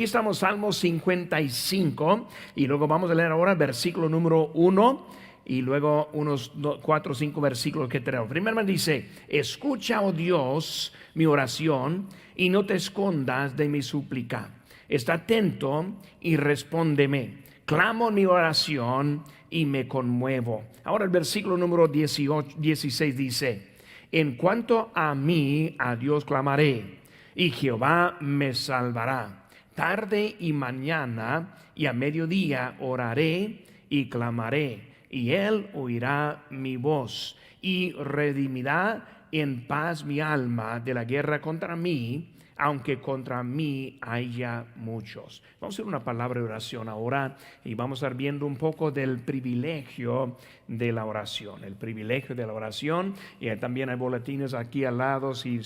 Aquí estamos, Salmo 55, y luego vamos a leer ahora versículo número 1 y luego unos 4 o 5 versículos que tenemos. Primero dice: escucha, oh Dios, mi oración, y no te escondas de mi súplica. Está atento y respóndeme. Clamo en mi oración y me conmuevo. Ahora el versículo número 16 dice: en cuanto a mí, a Dios clamaré, y Jehová me salvará. Tarde y mañana y a mediodía oraré y clamaré, y él oirá mi voz y redimirá en paz mi alma de la guerra contra mí, aunque contra mí haya muchos. Vamos a hacer una palabra de oración ahora y vamos a estar viendo un poco del privilegio de la oración. El privilegio de la oración, y también hay boletines aquí al lado. Si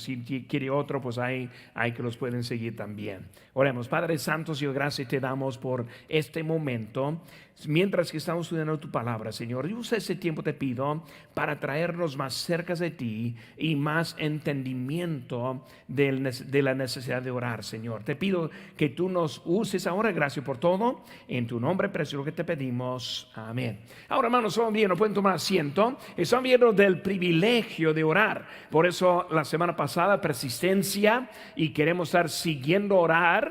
quiere otro, pues hay que los pueden seguir también. Oremos. Padre Santo, Señor, gracias te damos por este momento. Mientras que estamos estudiando tu palabra, Señor, y usa ese tiempo, te pido, para traernos más cerca de ti y más entendimiento de la necesidad de orar, Señor. Te pido que tú nos uses ahora. Gracias por todo. En tu nombre precioso que te pedimos. Amén. Ahora, hermanos, estamos viendo, pueden tomar asiento. Estamos viendo del privilegio de orar. Por eso la semana pasada, persistencia, y queremos estar siguiendo orar,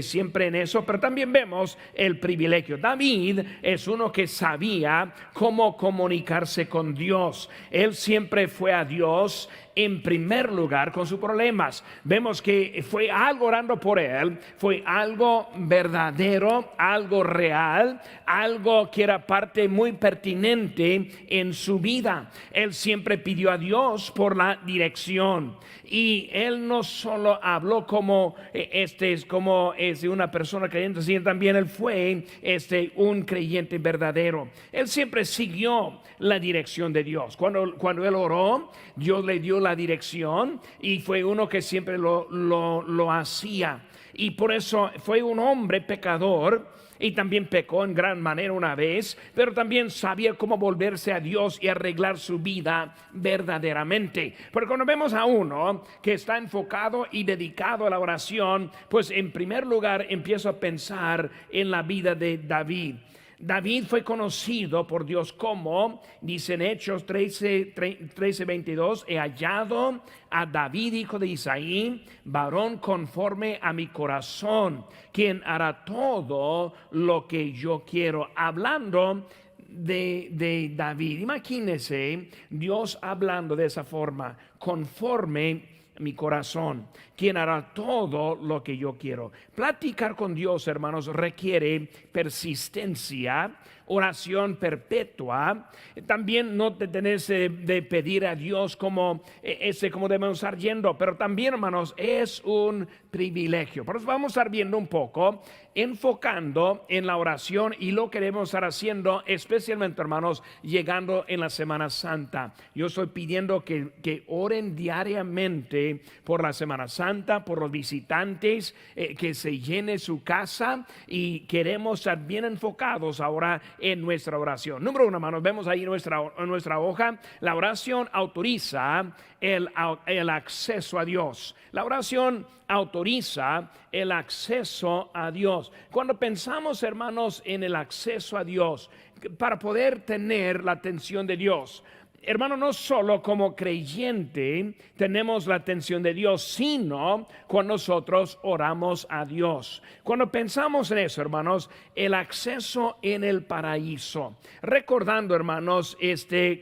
siempre en eso. Pero también vemos el privilegio. David es uno que sabía cómo comunicarse con Dios. Él siempre fue a Dios en primer lugar con sus problemas. Vemos que fue algo orando por él, fue algo verdadero, algo real, algo que era parte muy pertinente en su vida. Él siempre pidió a Dios por la dirección, y él no solo habló como una persona creyente, sino también él fue un creyente verdadero. Él siempre siguió la dirección de Dios. Cuando él oró, Dios le dio la dirección, y fue uno que siempre lo hacía. Y por eso fue un hombre pecador, y también pecó en gran manera una vez, pero también sabía cómo volverse a Dios y arreglar su vida verdaderamente. Porque cuando vemos a uno que está enfocado y dedicado a la oración, pues en primer lugar empiezo a pensar en la vida de David. David fue conocido por Dios como, dice en Hechos 13:22, he hallado a David, hijo de Isaí, varón conforme a mi corazón, quien hará todo lo que yo quiero. Hablando de David, imagínense Dios hablando de esa forma: conforme mi corazón, quien hará todo lo que yo quiero. Platicar con Dios, hermanos, requiere persistencia, oración perpetua. También no detenerse de pedir a Dios como debemos estar yendo, pero también, hermanos, es un privilegio. Por eso vamos a estar viendo un poco, enfocando en la oración, y lo queremos estar haciendo especialmente, hermanos, llegando en la Semana Santa. Yo estoy pidiendo que oren diariamente por la Semana Santa, por los visitantes, que se llene su casa, y queremos estar bien enfocados ahora en nuestra oración. Número 1, hermanos, vemos ahí en nuestra hoja: la oración autoriza el acceso a Dios. La oración autoriza el acceso a Dios. Cuando pensamos, hermanos, en el acceso a Dios, para poder tener la atención de Dios, hermano, no solo como creyente tenemos la atención de Dios, sino cuando nosotros oramos a Dios. Cuando pensamos en eso, hermanos, el acceso en el paraíso. Recordando, hermanos,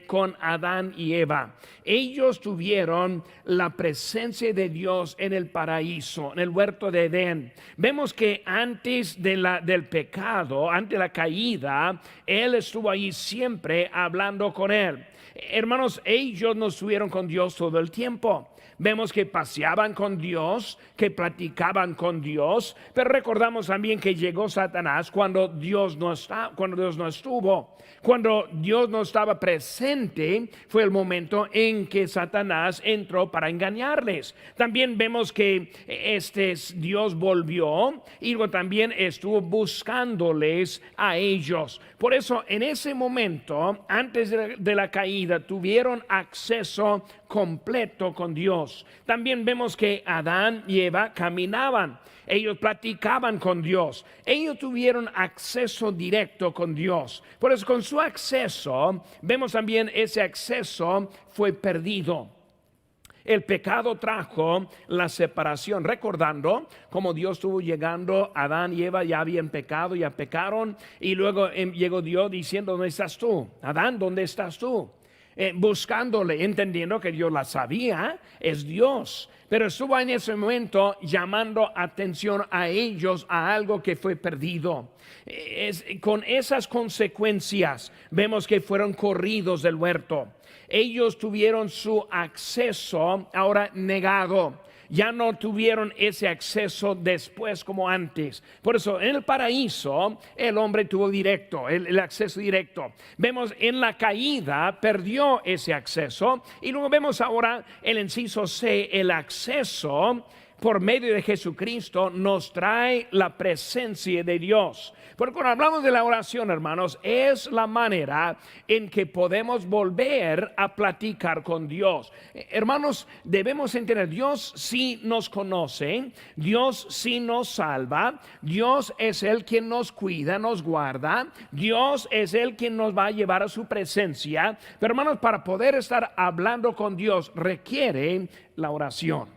con Adán y Eva, ellos tuvieron la presencia de Dios en el paraíso, en el huerto de Edén. Vemos que antes del pecado, antes de la caída, Él estuvo ahí siempre hablando con él. Hermanos, ellos no estuvieron con Dios todo el tiempo. Vemos que paseaban con Dios, que platicaban con Dios, pero recordamos también que llegó Satanás cuando Dios no estuvo. Cuando Dios no estaba presente, fue el momento en que Satanás entró para engañarles. También vemos que Dios volvió y luego también estuvo buscándoles a ellos. Por eso, en ese momento, antes de la caída, vida tuvieron acceso completo con Dios. También vemos que Adán y Eva caminaban. Ellos platicaban con Dios. Ellos tuvieron acceso directo con Dios. Por eso con su acceso, vemos también ese acceso fue perdido. El pecado trajo la separación, recordando cómo Dios estuvo llegando, Adán y Eva ya habían pecado, ya pecaron, y luego llegó Dios diciendo, ¿dónde estás tú? Adán, ¿dónde estás tú? Buscándole, entendiendo que Dios la sabía, es Dios, pero estuvo en ese momento llamando atención a ellos a algo que fue perdido. Con esas consecuencias vemos que fueron corridos del huerto. Ellos tuvieron su acceso ahora negado. Ya no tuvieron ese acceso después como antes. Por eso en el paraíso el hombre tuvo directo, el acceso directo. Vemos en la caída perdió ese acceso. Y luego vemos ahora el inciso C, el acceso por medio de Jesucristo nos trae la presencia de Dios. Porque cuando hablamos de la oración, hermanos, es la manera en que podemos volver a platicar con Dios. Hermanos, debemos entender, Dios sí nos conoce, Dios sí nos salva, Dios es el quien nos cuida, nos guarda, Dios es el quien nos va a llevar a su presencia. Pero hermanos, para poder estar hablando con Dios requiere la oración.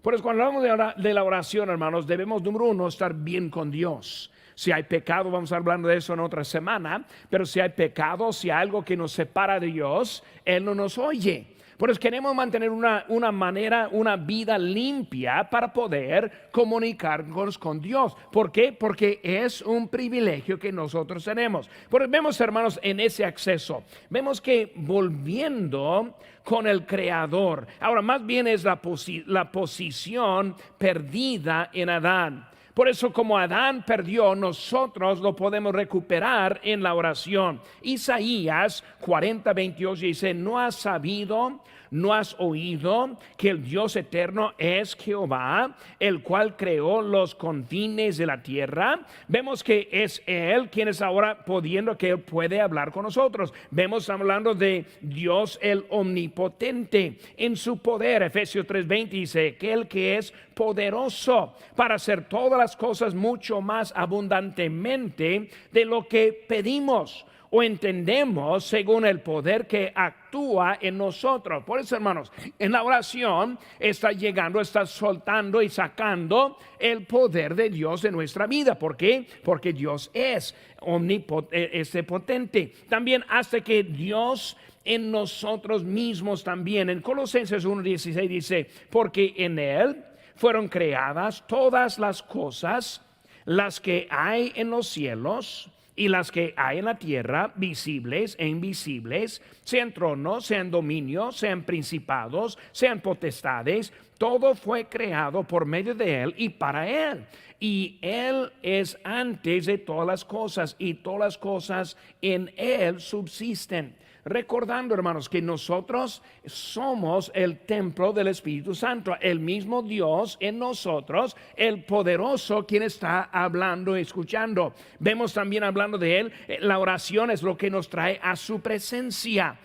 Por eso cuando hablamos de la oración, hermanos, debemos, número uno, estar bien con Dios. Si hay pecado, vamos a estar hablando de eso en otra semana, pero si hay pecado, si hay algo que nos separa de Dios, Él no nos oye. Por eso queremos mantener una manera, una vida limpia para poder comunicarnos con Dios. ¿Por qué? Porque es un privilegio que nosotros tenemos. Por eso vemos, hermanos, en ese acceso, vemos que volviendo con el Creador, ahora más bien es la posición perdida en Adán. Por eso como Adán perdió, nosotros lo podemos recuperar en la oración. Isaías 40:28 dice, ¿no has sabido, no has oído que el Dios eterno es Jehová, el cual creó los confines de la tierra? Vemos que es Él quien es ahora pudiendo, que Él puede hablar con nosotros. Vemos hablando de Dios el omnipotente en su poder. Efesios 3:20 dice que Él que es poderoso para hacer todas las cosas mucho más abundantemente de lo que pedimos o entendemos, según el poder que actúa en nosotros. Por eso, hermanos, en la oración está llegando, está soltando y sacando el poder de Dios en nuestra vida. ¿Por qué? Porque Dios es omnipotente. También hace que Dios en nosotros mismos también. En Colosenses 1:16 dice, porque en Él fueron creadas todas las cosas, las que hay en los cielos y las que hay en la tierra, visibles e invisibles, sean tronos, sean dominios, sean principados, sean potestades. Todo fue creado por medio de Él y para Él. Y Él es antes de todas las cosas y todas las cosas en Él subsisten. Recordando, hermanos, que nosotros somos el templo del Espíritu Santo, el mismo Dios en nosotros, el poderoso quien está hablando y escuchando. Vemos también hablando de Él, la oración es lo que nos trae a su presencia.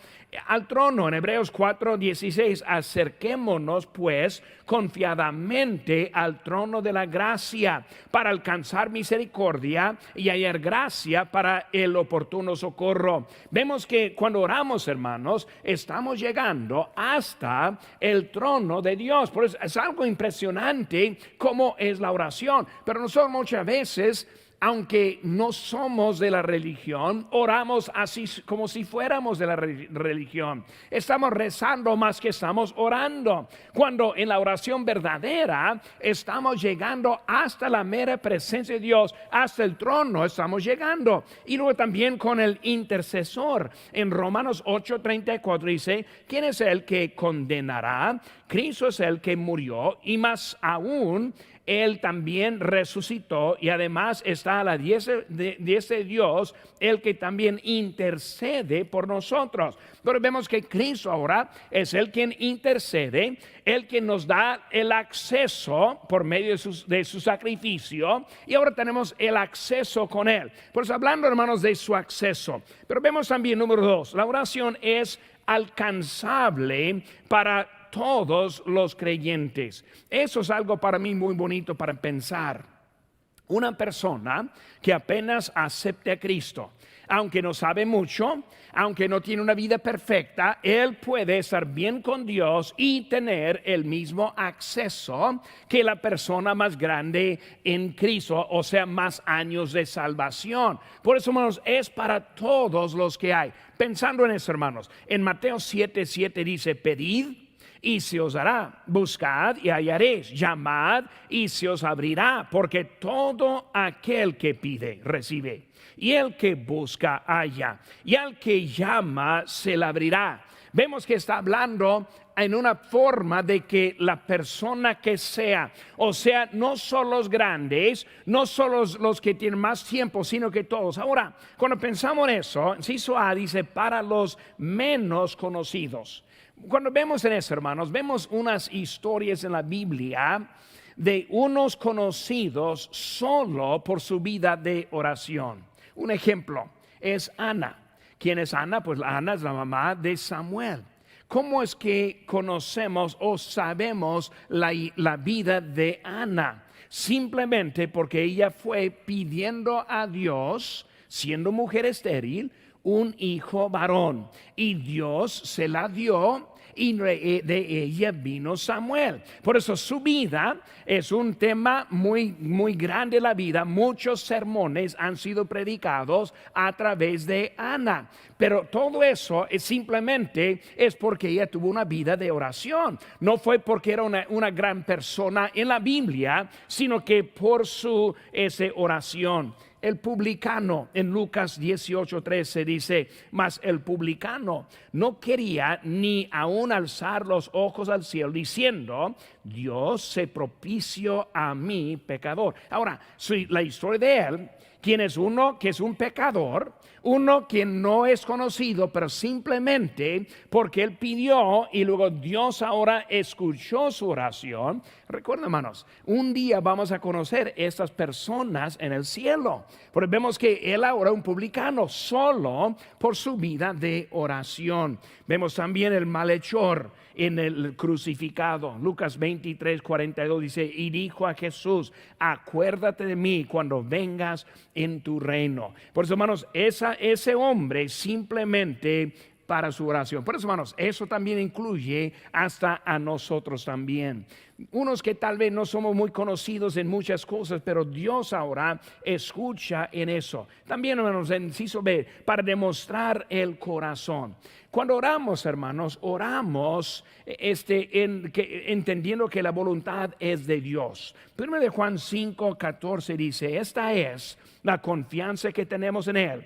Al trono, en Hebreos 4:16, acerquémonos pues confiadamente al trono de la gracia para alcanzar misericordia y hallar gracia para el oportuno socorro. Vemos que cuando oramos, hermanos, estamos llegando hasta el trono de Dios. Por eso es algo impresionante cómo es la oración, pero nosotros muchas veces, aunque no somos de la religión, oramos así como si fuéramos de la religión. Estamos rezando más que estamos orando. Cuando en la oración verdadera estamos llegando hasta la mera presencia de Dios, hasta el trono estamos llegando. Y luego también con el intercesor. En Romanos 8:34 dice, ¿quién es el que condenará? Cristo es el que murió y más aún Él también resucitó y además está a la diestra de Dios, el que también intercede por nosotros. Pero vemos que Cristo ahora es el quien intercede, el que nos da el acceso por medio de su sacrificio, y ahora tenemos el acceso con Él. Por eso hablando, hermanos, de su acceso. Pero vemos también, número 2, la oración es alcanzable para todos los creyentes. Eso es algo para mí muy bonito para pensar. Una persona que apenas acepte a Cristo, aunque no sabe mucho, aunque no tiene una vida perfecta, él puede estar bien con Dios y tener el mismo acceso que la persona más grande en Cristo, o sea, más años de salvación. Por eso, hermanos, es para todos los que hay. Pensando en eso, hermanos, en Mateo 7:7 dice: pedid y se os dará, buscad y hallaréis, llamad y se os abrirá, porque todo aquel que pide, recibe, y el que busca, halla, y al que llama, se le abrirá. Vemos que está hablando en una forma de que la persona que sea, o sea, no solo los grandes, no solo los que tienen más tiempo, sino que todos. Ahora, cuando pensamos en eso, inciso A dice: para los menos conocidos. Cuando vemos en eso, hermanos, vemos unas historias en la Biblia de unos conocidos solo por su vida de oración. Un ejemplo es Ana. ¿Quién es Ana? Pues Ana es la mamá de Samuel. ¿Cómo es que conocemos o sabemos la vida de Ana? Simplemente porque ella fue pidiendo a Dios, siendo mujer estéril, un hijo varón, y Dios se la dio, y de ella vino Samuel. Por eso su vida es un tema muy, muy grande. La vida, muchos sermones han sido predicados a través de Ana, pero todo eso simplemente es porque ella tuvo una vida de oración. No fue porque era una gran persona en la Biblia, sino que por su oración. El publicano, en Lucas 18:13 dice: mas el publicano no quería ni aún alzar los ojos al cielo, diciendo: Dios se propició a mí, pecador. Ahora, la historia de él, quien es uno que es un pecador, uno que no es conocido, pero simplemente porque él pidió y luego Dios ahora escuchó su oración. Recuerden, hermanos, un día vamos a conocer estas personas en el cielo, porque vemos que él ahora es un publicano solo por su vida de oración. Vemos también el malhechor en el crucificado. Lucas 23:42 dice: y dijo a Jesús: acuérdate de mí cuando vengas en tu reino. Por eso, hermanos, ese hombre simplemente para su oración. Por eso, hermanos, eso también incluye hasta a nosotros también. Unos que tal vez no somos muy conocidos en muchas cosas, pero Dios ahora escucha en eso. También, hermanos, en inciso B, para demostrar el corazón. Cuando oramos, hermanos, oramos entendiendo que la voluntad es de Dios. 1 de Juan 5:14 dice: esta es la confianza que tenemos en Él,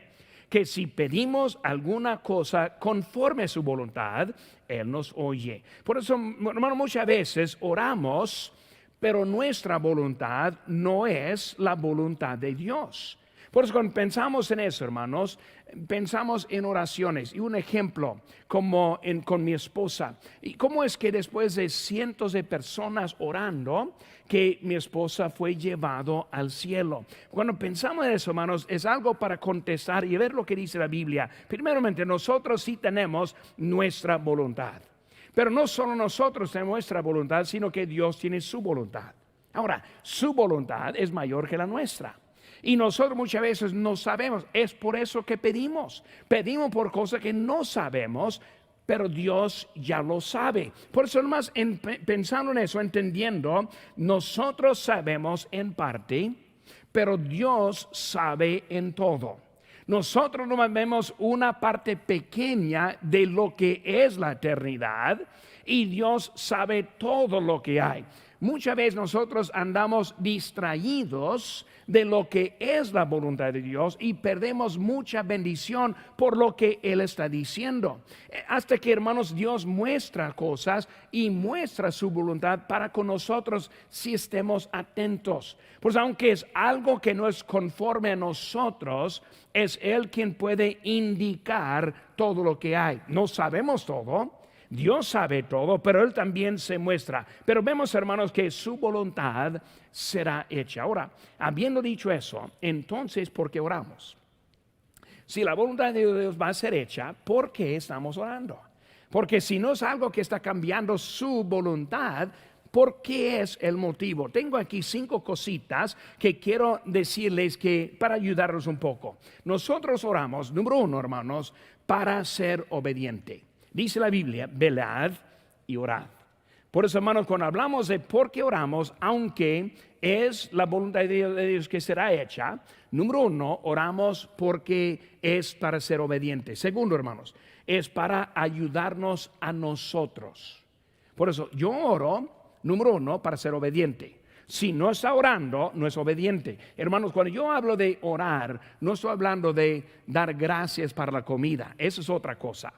que si pedimos alguna cosa conforme a su voluntad, Él nos oye. Por eso, hermano, muchas veces oramos, pero nuestra voluntad no es la voluntad de Dios. Por eso, cuando pensamos en eso, hermanos, pensamos en oraciones. Y un ejemplo, como con mi esposa. ¿Y cómo es que después de cientos de personas orando, que mi esposa fue llevado al cielo? Cuando pensamos en eso, hermanos, es algo para contestar y ver lo que dice la Biblia. Primeramente, nosotros sí tenemos nuestra voluntad. Pero no solo nosotros tenemos nuestra voluntad, sino que Dios tiene su voluntad. Ahora, su voluntad es mayor que la nuestra. Y nosotros muchas veces no sabemos. Es por eso que pedimos. Pedimos por cosas que no sabemos, pero Dios ya lo sabe. Por eso, nomás pensando en eso, entendiendo, nosotros sabemos en parte, pero Dios sabe en todo. Nosotros nomás vemos una parte pequeña de lo que es la eternidad, y Dios sabe todo lo que hay. Muchas veces nosotros andamos distraídos de lo que es la voluntad de Dios y perdemos mucha bendición por lo que Él está diciendo. Hasta que, hermanos, Dios muestra cosas y muestra su voluntad para con nosotros si estemos atentos. Pues aunque es algo que no es conforme a nosotros, es Él quien puede indicar todo lo que hay. No sabemos todo. Dios sabe todo, pero Él también se muestra. Pero vemos, hermanos, que su voluntad será hecha. Ahora, habiendo dicho eso, entonces, ¿por qué oramos? Si la voluntad de Dios va a ser hecha, ¿por qué estamos orando? Porque si no es algo que está cambiando su voluntad, ¿por qué es el motivo? Tengo aquí 5 cositas que quiero decirles que para ayudarlos un poco. Nosotros oramos, número 1, hermanos, para ser obediente. Dice la Biblia, velad y orad. Por eso, hermanos, cuando hablamos de por qué oramos, aunque es la voluntad de Dios que será hecha, número 1, oramos porque es para ser obediente. Segundo, hermanos, es para ayudarnos a nosotros. Por eso, yo oro, número 1, para ser obediente. Si no está orando, no es obediente. Hermanos, cuando yo hablo de orar, no estoy hablando de dar gracias para la comida. Eso es otra cosa.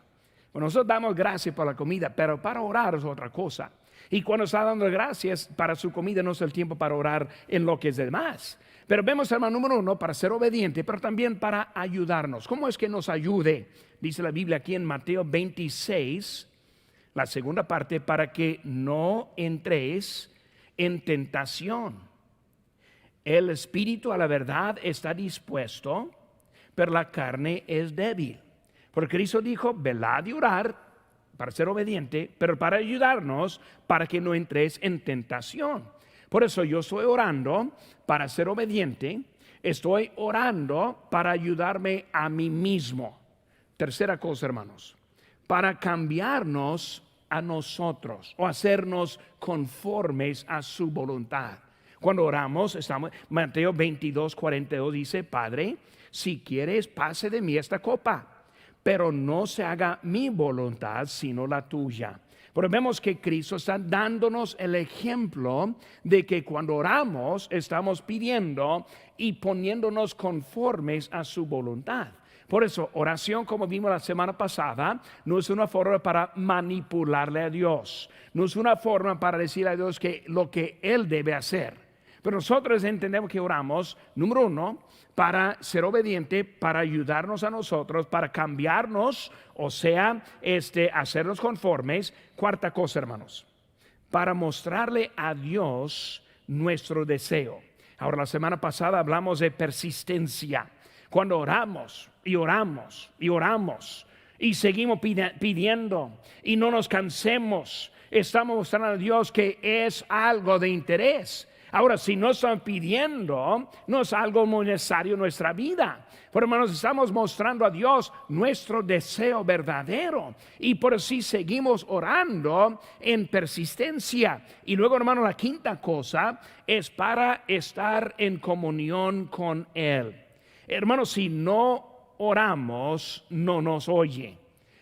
Bueno, nosotros damos gracias por la comida, pero para orar es otra cosa. Y cuando está dando gracias para su comida, no es el tiempo para orar en lo que es demás. Pero vemos, hermano, número 1, para ser obediente, pero también para ayudarnos. ¿Cómo es que nos ayude? Dice la Biblia aquí en Mateo 26, la segunda parte, para que no entréis en tentación. El espíritu a la verdad está dispuesto, pero la carne es débil. Porque Cristo dijo, velad y orar, para ser obediente, pero para ayudarnos, para que no entres en tentación. Por eso yo estoy orando para ser obediente, estoy orando para ayudarme a mí mismo. Tercera cosa, hermanos, para cambiarnos a nosotros o hacernos conformes a su voluntad. Cuando oramos, Mateo 22, 42 dice, Padre, si quieres, pase de mí esta copa, pero no se haga mi voluntad, sino la tuya. Pero vemos que Cristo está dándonos el ejemplo de que cuando oramos estamos pidiendo y poniéndonos conformes a su voluntad. Por eso, oración, como vimos la semana pasada, no es una forma para manipularle a Dios. No es una forma para decirle a Dios que lo que Él debe hacer. Pero nosotros entendemos que oramos, número 1, para ser obediente, para ayudarnos a nosotros, para cambiarnos, o sea, hacernos conformes. Cuarta cosa, hermanos, para mostrarle a Dios nuestro deseo. Ahora, la semana pasada hablamos de persistencia. Cuando oramos y oramos y oramos y seguimos pidiendo y no nos cansemos, estamos mostrando a Dios que es algo de interés. Ahora, si no están pidiendo, no es algo muy necesario en nuestra vida. Pero, hermanos, estamos mostrando a Dios nuestro deseo verdadero. Y por así seguimos orando en persistencia. Y luego, hermanos, la quinta cosa es para estar en comunión con Él. Hermanos, si no oramos, no nos oye.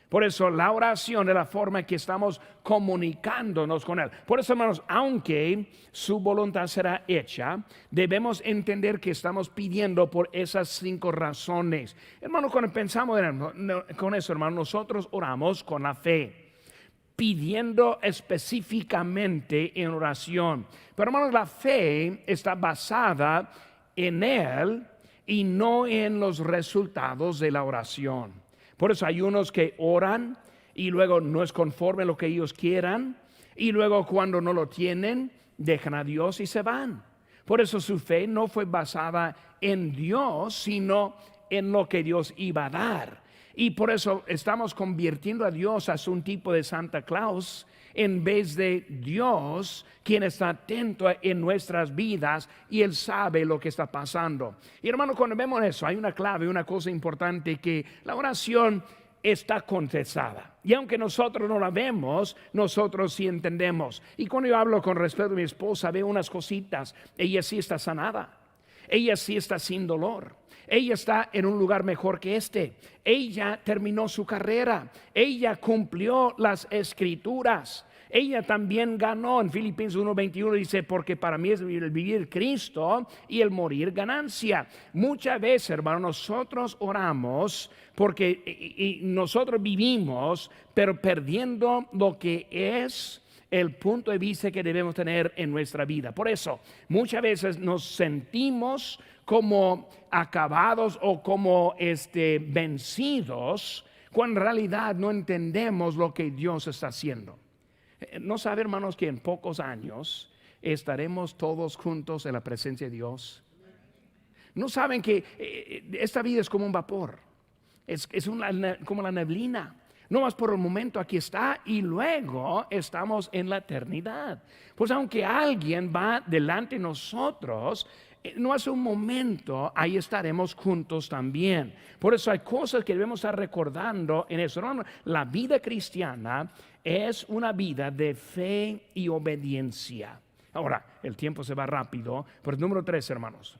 Por eso la oración es la forma en que estamos comunicándonos con Él. Por eso, hermanos, aunque su voluntad será hecha, debemos entender que estamos pidiendo por esas 5 razones. Hermanos, cuando pensamos con eso, hermanos, nosotros oramos con la fe, pidiendo específicamente en oración. Pero, hermanos, la fe está basada en Él y no en los resultados de la oración. Por eso hay unos que oran y luego no es conforme a lo que ellos quieran, y luego cuando no lo tienen, dejan a Dios y se van. Por eso su fe no fue basada en Dios, sino en lo que Dios iba a dar. Y por eso estamos convirtiendo a Dios a un tipo de Santa Claus, en vez de Dios, quien está atento en nuestras vidas y Él sabe lo que está pasando. Y hermano, cuando vemos eso, hay una clave, una cosa importante, que la oración está contestada. Y aunque nosotros no la vemos, nosotros sí entendemos. Y cuando yo hablo con respeto a mi esposa, veo unas cositas. Ella sí está sanada. Ella sí está sin dolor. Ella está en un lugar mejor que este. Ella terminó su carrera. Ella cumplió las escrituras. Ella también ganó. En Filipenses 1:21 dice, porque para mí es el vivir Cristo y el morir ganancia. Muchas veces, hermano, nosotros oramos porque y nosotros vivimos, pero perdiendo lo que es el punto de vista que debemos tener en nuestra vida. Por eso, muchas veces nos sentimos como acabados o como vencidos, cuando en realidad no entendemos lo que Dios está haciendo. No sabe, hermanos, que en pocos años estaremos todos juntos en la presencia de Dios. No saben que esta vida es como un vapor, es como la neblina. No más por el momento aquí está y luego estamos en la eternidad. Pues aunque alguien va delante de nosotros, no hace un momento, ahí estaremos juntos también. Por eso hay cosas que debemos estar recordando en eso. Hermano, la vida cristiana es una vida de fe y obediencia. Ahora, el tiempo se va rápido, pero número 3, hermanos.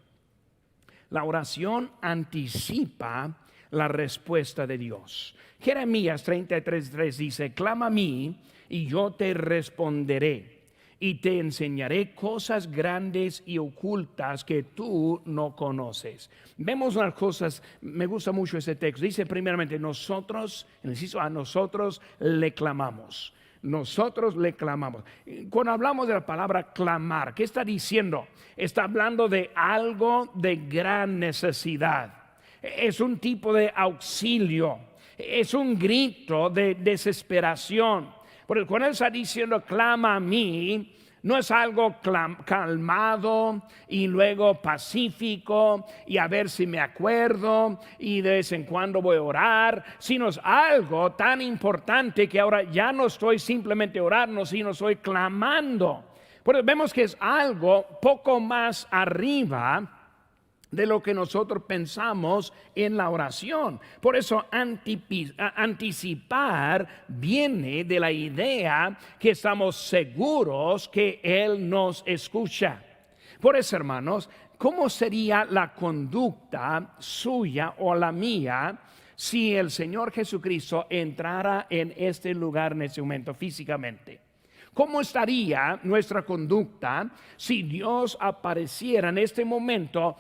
La oración anticipa la respuesta de Dios. Jeremías 33:3 dice: clama a mí y yo te responderé y te enseñaré cosas grandes y ocultas que tú no conoces. Vemos unas cosas, me gusta mucho ese texto. Dice primeramente, nosotros, en el inciso A, nosotros le clamamos. Nosotros le clamamos. Cuando hablamos de la palabra clamar, ¿qué está diciendo? Está hablando de algo de gran necesidad. Es un tipo de auxilio. Es un grito de desesperación. Porque cuando él está diciendo clama a mí, no es algo calmado y luego pacífico y a ver si me acuerdo y de vez en cuando voy a orar, sino es algo tan importante que ahora ya no estoy simplemente orando, sino estoy clamando. Porque vemos que es algo poco más arriba de lo que nosotros pensamos en la oración. Por eso anticipar viene de la idea que estamos seguros que Él nos escucha. Por eso, hermanos, ¿cómo sería la conducta suya o la mía si el Señor Jesucristo entrara en este lugar en este momento físicamente? ¿Cómo estaría nuestra conducta si Dios apareciera en este momento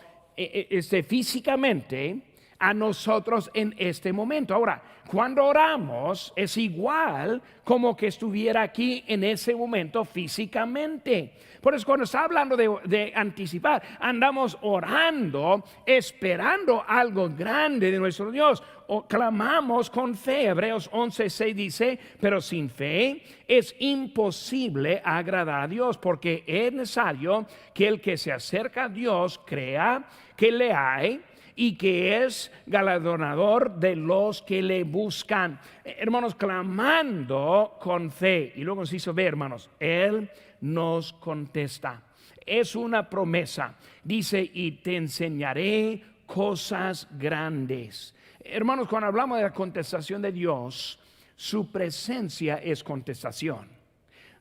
físicamente a nosotros en este momento? Ahora, cuando oramos es igual como que estuviera aquí en ese momento físicamente. Por eso cuando está hablando de anticipar, andamos orando, esperando algo grande de nuestro Dios. O clamamos con fe. Hebreos 11:6 dice: pero sin fe es imposible agradar a Dios, porque es necesario que el que se acerca a Dios crea que le hay y que es galardonador de los que le buscan. Hermanos, clamando con fe. Y luego nos hizo ver, hermanos, Él nos contesta. Es una promesa. Dice: y te enseñaré cosas grandes. Hermanos, cuando hablamos de la contestación de Dios, su presencia es contestación.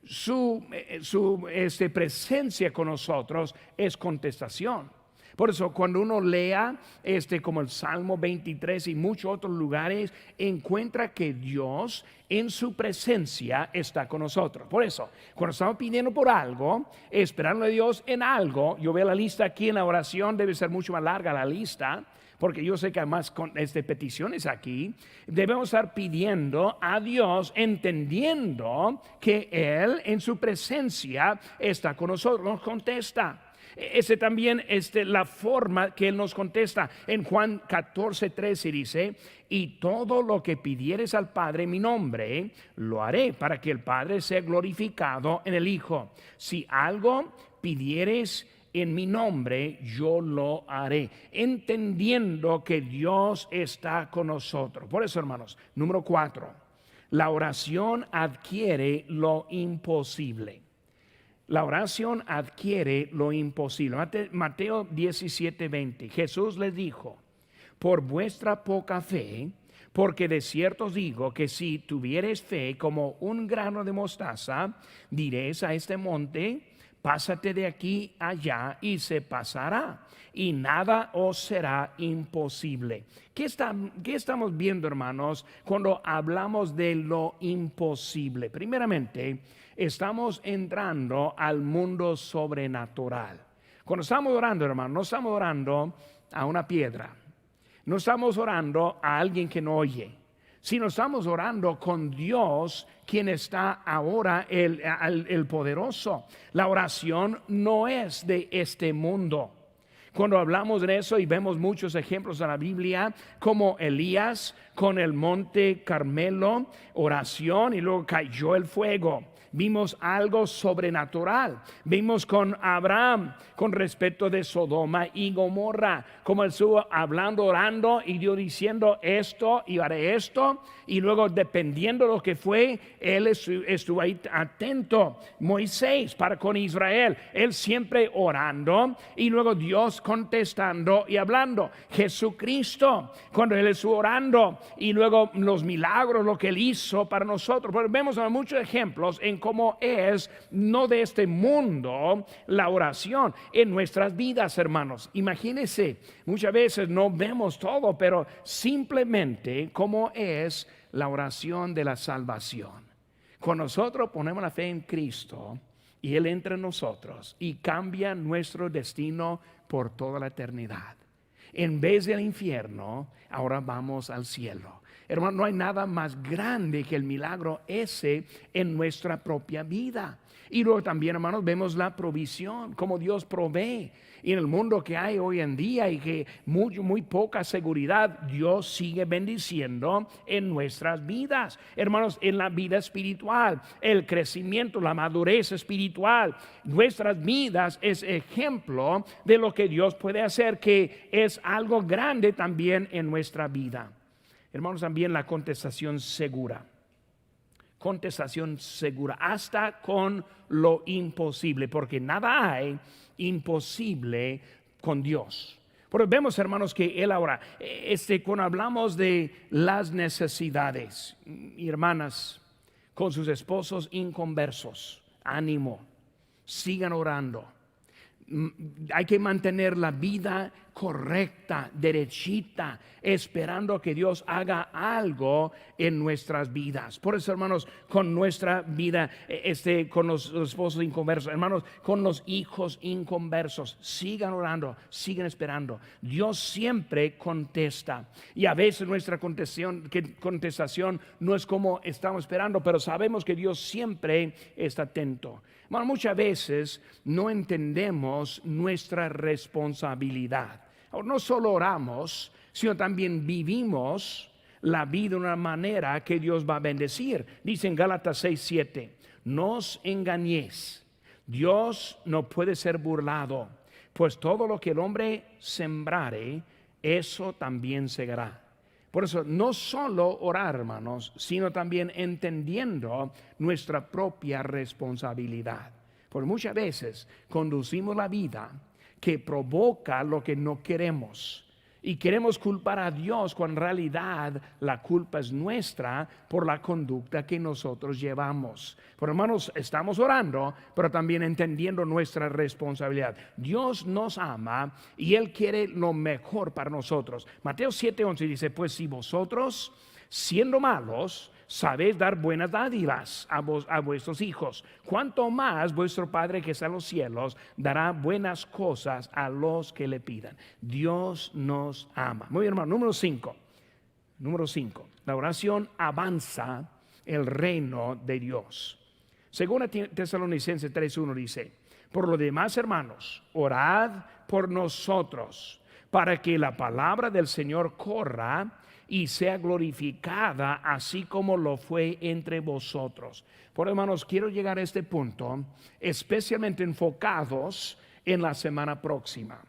Su presencia con nosotros es contestación. Por eso cuando uno lea como el Salmo 23 y muchos otros lugares, encuentra que Dios en su presencia está con nosotros. Por eso, cuando estamos pidiendo por algo, esperando a Dios en algo, yo veo la lista aquí en la oración, debe ser mucho más larga la lista, porque yo sé que hay más peticiones aquí. Debemos estar pidiendo a Dios, entendiendo que Él en su presencia está con nosotros, nos contesta. También la forma que Él nos contesta. En Juan 14:13 dice: y todo lo que pidieres al Padre en mi nombre, lo haré, para que el Padre sea glorificado en el Hijo. Si algo pidieres en mi nombre, yo lo haré, entendiendo que Dios está con nosotros. Por eso, hermanos, número 4, la oración adquiere lo imposible. La oración adquiere lo imposible. Mateo 17:20. Jesús les dijo: por vuestra poca fe, porque de cierto os digo que si tuviereis fe como un grano de mostaza, diréis a este monte: pásate de aquí allá, y se pasará, y nada os será imposible. ¿Qué estamos viendo, hermanos, cuando hablamos de lo imposible? Primeramente, estamos entrando al mundo sobrenatural. Cuando estamos orando, hermano, no estamos orando a una piedra, no estamos orando a alguien que no oye, sino estamos orando con Dios, quien está ahora el poderoso. La oración no es de este mundo. cuando hablamos de eso y vemos muchos ejemplos en la Biblia, como Elías con el monte Carmelo, oración y luego cayó el fuego. Vimos algo sobrenatural. Vimos con Abraham con respecto de Sodoma y Gomorra, como él estuvo hablando, orando y Dios diciendo esto y haré esto, y luego dependiendo de lo que fue, él estuvo ahí atento. Moisés para con Israel, él siempre orando y luego Dios contestando y hablando. Jesucristo cuando él estuvo orando y luego los milagros, lo que él hizo para nosotros. Pero vemos muchos ejemplos en cómo es no de este mundo la oración en nuestras vidas, hermanos. Imagínense, muchas veces no vemos todo, pero simplemente cómo es la oración de la salvación. Cuando nosotros ponemos la fe en Cristo y Él entra en nosotros y cambia nuestro destino por toda la eternidad. En vez del infierno, ahora vamos al cielo. Hermano, no hay nada más grande que el milagro ese en nuestra propia vida. Y luego también, hermanos, vemos la provisión, como Dios provee. Y en el mundo que hay hoy en día y que muy poca seguridad, Dios sigue bendiciendo en nuestras vidas. Hermanos, en la vida espiritual, el crecimiento, la madurez espiritual, nuestras vidas es ejemplo de lo que Dios puede hacer, que es algo grande también en nuestra vida. Hermanos, también la contestación segura. Contestación segura, hasta con lo imposible, porque nada hay imposible con Dios. Pero vemos, hermanos, que Él ahora, cuando hablamos de las necesidades, hermanas, con sus esposos inconversos, ánimo, sigan orando. Hay que mantener la vida correcta, derechita, esperando que Dios haga algo en nuestras vidas. Por eso, hermanos, con nuestra vida, con los esposos inconversos, hermanos, con los hijos inconversos, sigan orando, sigan esperando. Dios siempre contesta. Y a veces nuestra contestación no es como estamos esperando, pero sabemos que Dios siempre está atento. Bueno, muchas veces no entendemos nuestra responsabilidad. No solo oramos, sino también vivimos la vida de una manera que Dios va a bendecir. Dice en Gálatas 6:7, no os engañéis, Dios no puede ser burlado, pues todo lo que el hombre sembrare, eso también segará. Por eso, no solo orar, hermanos, sino también entendiendo nuestra propia responsabilidad. Porque muchas veces conducimos la vida que provoca lo que no queremos. Y queremos culpar a Dios cuando en realidad la culpa es nuestra por la conducta que nosotros llevamos. Pero hermanos, estamos orando, pero también entendiendo nuestra responsabilidad. Dios nos ama y Él quiere lo mejor para nosotros. Mateo 7:11 dice, pues si vosotros, siendo malos, sabéis dar buenas dádivas a vuestros hijos, cuánto más vuestro Padre que está en los cielos dará buenas cosas a los que le pidan. Dios nos ama. Muy bien, hermano. Número 5. La oración avanza el reino de Dios. Según Tesalonicenses 3:1 dice, por lo demás, hermanos, orad por nosotros para que la palabra del Señor corra y sea glorificada así como lo fue entre vosotros. Por hermanos, quiero llegar a este punto, especialmente enfocados en la semana próxima.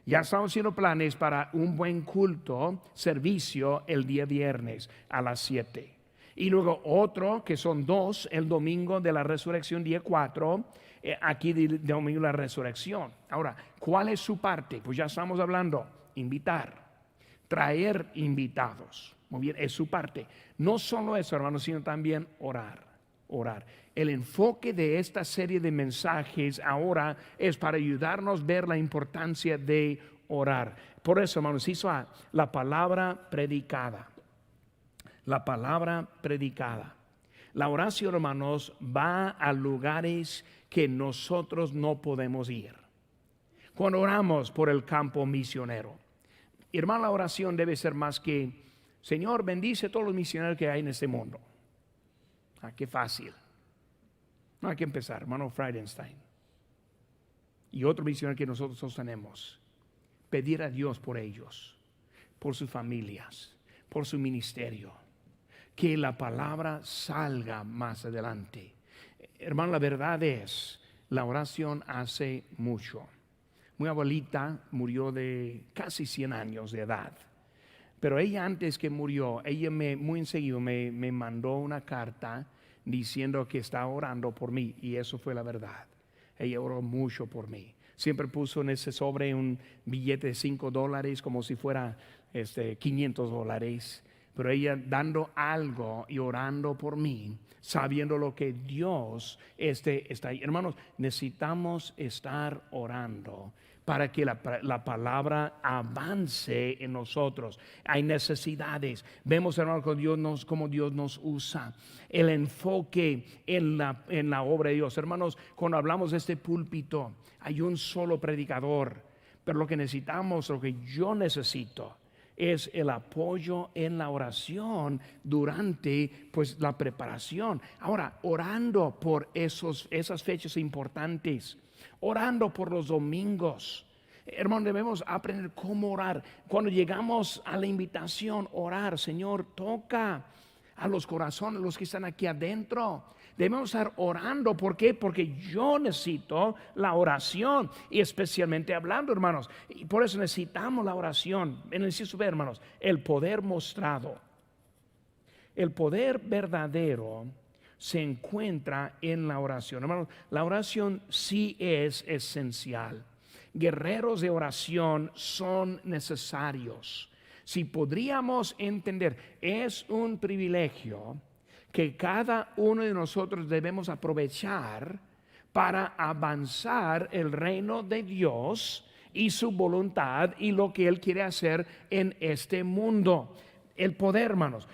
Ya estamos haciendo planes para un buen culto, servicio el día viernes a las 7. Y luego otro, que son 2, el domingo de la resurrección, día 4, aquí de domingo de la resurrección. Ahora, ¿cuál es su parte? Pues ya estamos hablando, invitar. Traer invitados. Muy bien, es su parte. No solo eso, hermanos, sino también orar. El enfoque de esta serie de mensajes ahora es para ayudarnos a ver la importancia de orar. Por eso, hermanos, hizo la palabra predicada. La palabra predicada. La oración, hermanos, va a lugares que nosotros no podemos ir. Cuando oramos por el campo misionero, hermano, la oración debe ser más que, Señor, bendice a todos los misioneros que hay en este mundo. Qué fácil. No hay que empezar, hermano Friedenstein y otro misionero que nosotros sostenemos. pedir a Dios por ellos, por sus familias, por su ministerio, que la palabra salga más adelante. Hermano, la verdad es, la oración hace mucho. Mi abuelita murió de casi 100 años de edad, pero ella antes que murió, ella muy enseguida me mandó una carta diciendo que estaba orando por mí, y eso fue la verdad. Ella oró mucho por mí. Siempre puso en ese sobre un billete de $5 como si fuera $500, pero ella dando algo y orando por mí, sabiendo lo que Dios está ahí. Hermanos, necesitamos estar orando para que la palabra avance en nosotros. Hay necesidades. Vemos, hermanos, cómo Dios nos usa. El enfoque en la obra de Dios. Hermanos, cuando hablamos de este púlpito, hay un solo predicador. Pero lo que necesitamos, lo que yo necesito, es el apoyo en la oración durante la preparación. Ahora, orando por esas fechas importantes, orando por los domingos. Hermano, debemos aprender cómo orar. Cuando llegamos a la invitación, orar, Señor, toca a los corazones, los que están aquí adentro. Debemos estar orando. ¿Por qué? Porque yo necesito la oración, y especialmente hablando, hermanos. Y por eso necesitamos la oración. Necesito ver, hermanos, el poder mostrado. El poder verdadero se encuentra en la oración. Hermanos, la oración sí es esencial. Guerreros de oración son necesarios. Si podríamos entender, es un privilegio que cada uno de nosotros debemos aprovechar para avanzar el reino de Dios y su voluntad y lo que Él quiere hacer en este mundo. El poder, hermanos.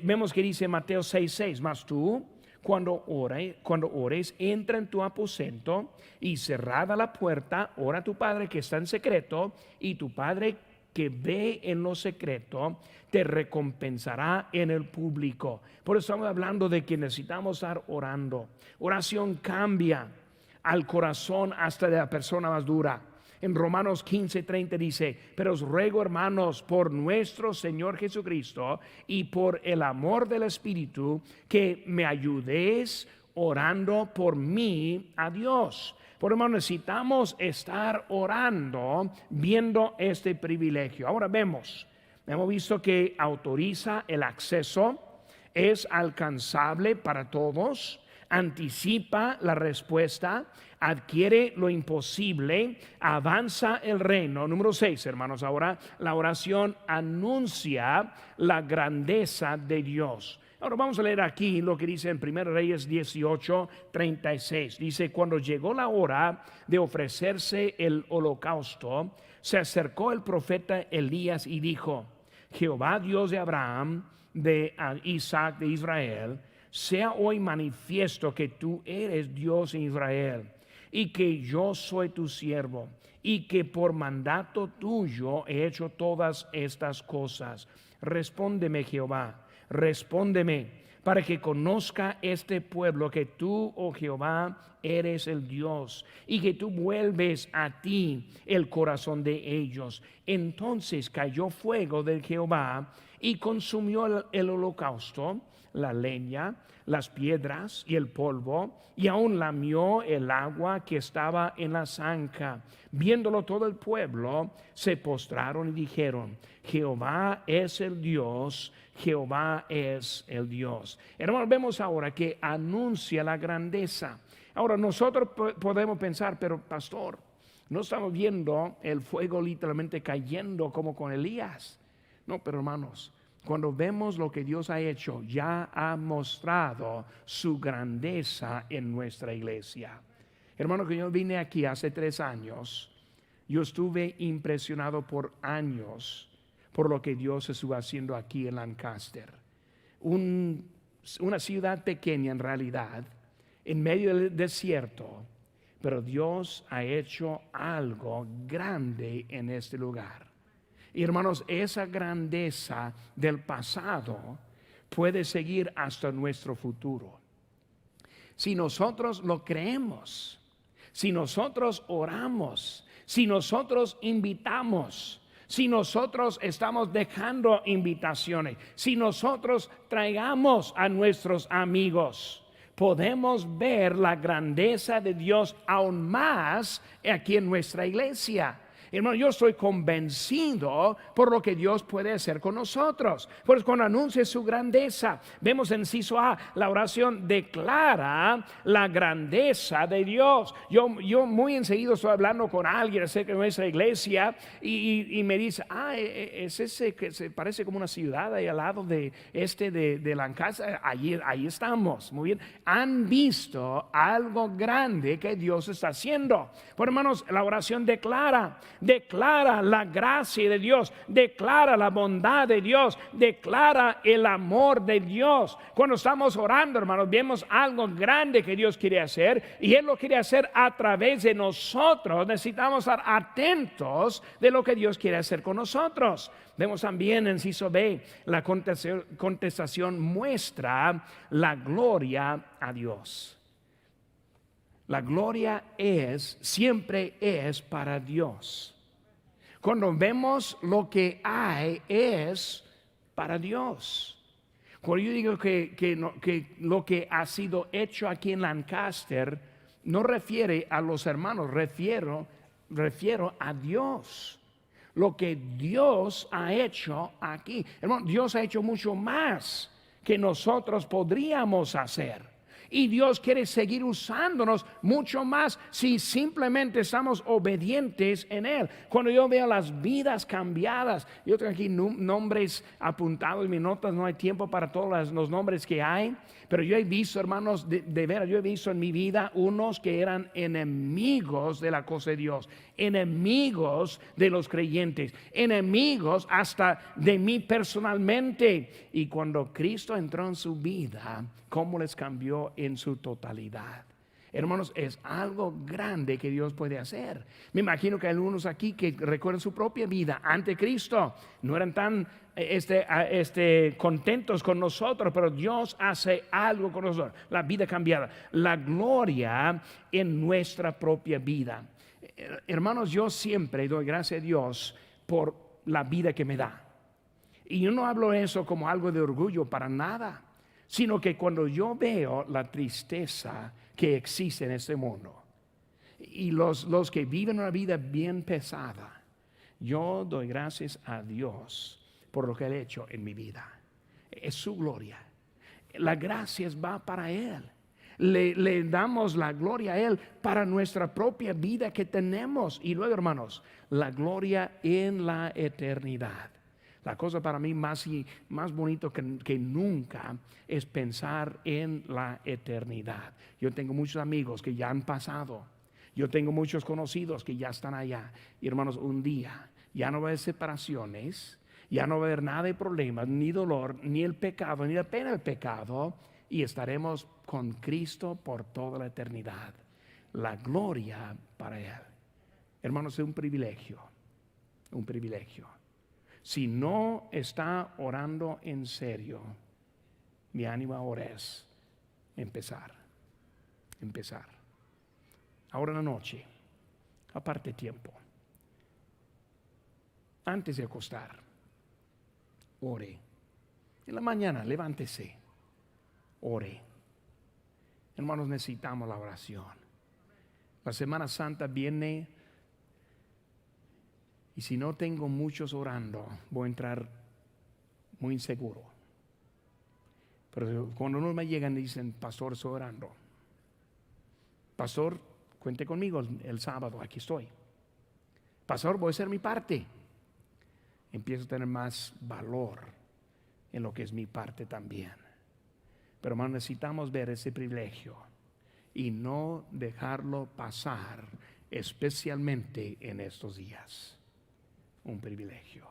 Vemos que dice Mateo 6:6, mas tú, cuando ores, entra en tu aposento y cerrada la puerta, ora a tu Padre que está en secreto, y tu Padre que ve en lo secreto te recompensará en el público. Por eso estamos hablando de que necesitamos estar orando. Oración cambia al corazón hasta de la persona más dura. En Romanos 15:30 dice: pero os ruego, hermanos, por nuestro Señor Jesucristo y por el amor del Espíritu, que me ayudéis orando por mí a Dios. Por hermano, necesitamos estar orando, viendo este privilegio. Ahora hemos visto que autoriza el acceso, es alcanzable para todos, anticipa la respuesta, adquiere lo imposible, avanza el reino. Número 6, hermanos. Ahora la oración anuncia la grandeza de Dios. Ahora vamos a leer aquí lo que dice en 1 Reyes 18:36. Dice: cuando llegó la hora de ofrecerse el holocausto, se acercó el profeta Elías y dijo: Jehová, Dios de Abraham, de Isaac, de Israel, sea hoy manifiesto que tú eres Dios en Israel, y que yo soy tu siervo, y que por mandato tuyo he hecho todas estas cosas. Respóndeme, Jehová, respóndeme, para que conozca este pueblo que tú, oh Jehová, eres el Dios, y que tú vuelves a ti el corazón de ellos. Entonces cayó fuego de Jehová y consumió el holocausto, la leña, las piedras y el polvo, y aún lamió el agua que estaba en la zanja. Viéndolo todo el pueblo, se postraron y dijeron: Jehová es el Dios, Jehová es el Dios. Hermanos, vemos ahora que anuncia la grandeza. Ahora nosotros podemos pensar: pero pastor, no estamos viendo el fuego literalmente cayendo como con Elías. No, pero hermanos, cuando vemos lo que Dios ha hecho, ya ha mostrado su grandeza en nuestra iglesia. Hermano, que yo vine aquí hace 3 años, yo estuve impresionado por años por lo que Dios estuvo haciendo aquí en Lancaster. Una ciudad pequeña en realidad, en medio del desierto, pero Dios ha hecho algo grande en este lugar. Y hermanos, esa grandeza del pasado puede seguir hasta nuestro futuro. Si nosotros lo creemos, si nosotros oramos, si nosotros invitamos, si nosotros estamos dejando invitaciones, si nosotros traigamos a nuestros amigos, podemos ver la grandeza de Dios aún más aquí en nuestra iglesia. Hermano, yo estoy convencido por lo que Dios puede hacer con nosotros. Pues cuando anuncia su grandeza, vemos en inciso A, la oración declara la grandeza de Dios. Yo muy enseguida estoy hablando con alguien acerca de nuestra iglesia y me dice, es ese que se parece como una ciudad ahí al lado de Lancaster. Ahí estamos, muy bien. Han visto algo grande que Dios está haciendo. Pues hermanos, la oración declara la gracia de Dios, declara la bondad de Dios, declara el amor de Dios. Cuando estamos orando, hermanos, vemos algo grande que Dios quiere hacer y Él lo quiere hacer a través de nosotros. Necesitamos estar atentos de lo que Dios quiere hacer con nosotros. Vemos también en inciso B, la contestación muestra la gloria a Dios. La gloria siempre es para Dios. Cuando vemos lo que hay es para Dios. Cuando yo digo que lo que ha sido hecho aquí en Lancaster no refiere a los hermanos, refiero a Dios. Lo que Dios ha hecho aquí. Hermano, Dios ha hecho mucho más que nosotros podríamos hacer. Y Dios quiere seguir usándonos mucho más si simplemente estamos obedientes en Él. Cuando yo veo las vidas cambiadas, yo tengo aquí nombres apuntados en mis notas, no hay tiempo para todos los nombres que hay, pero yo he visto, hermanos, de veras, yo he visto en mi vida unos que eran enemigos de la cosa de Dios, enemigos de los creyentes, enemigos hasta de mí personalmente. Y cuando Cristo entró en su vida, ¿cómo les cambió en su totalidad? Hermanos, es algo grande que Dios puede hacer. Me imagino que hay algunos aquí que recuerdan su propia vida ante Cristo. No eran tan contentos con nosotros, pero Dios hace algo con nosotros. La vida cambiada, la gloria en nuestra propia vida. Hermanos, yo siempre doy gracias a Dios por la vida que me da. Y yo no hablo eso como algo de orgullo para nada, sino que cuando yo veo la tristeza que existe en este mundo y los que viven una vida bien pesada, yo doy gracias a Dios por lo que Él ha hecho en mi vida. Es su gloria. La gracia va para Él. Le damos la gloria a Él para nuestra propia vida que tenemos. Y luego, hermanos, la gloria en la eternidad. La cosa para mí más bonito que nunca es pensar en la eternidad. Yo tengo muchos amigos que ya han pasado. Yo tengo muchos conocidos que ya están allá. Y hermanos, un día ya no va a haber separaciones, ya no va a haber nada de problemas, ni dolor, ni el pecado, ni la pena del pecado. Y estaremos con Cristo por toda la eternidad. La gloria para Él. Hermanos, es un privilegio. Un privilegio. Si no está orando en serio, mi ánimo ahora es empezar. Ahora en la noche, aparte tiempo, antes de acostar, ore. En la mañana, levántese, ore. Hermanos, necesitamos la oración. La Semana Santa viene. Y si no tengo muchos orando, voy a entrar muy inseguro. Pero cuando uno me llegan y dicen, pastor, estoy orando. Pastor, cuente conmigo el sábado, aquí estoy. Pastor, voy a hacer mi parte. Empiezo a tener más valor en lo que es mi parte también. Pero hermano, necesitamos ver ese privilegio y no dejarlo pasar, especialmente en estos días. Un privilegio.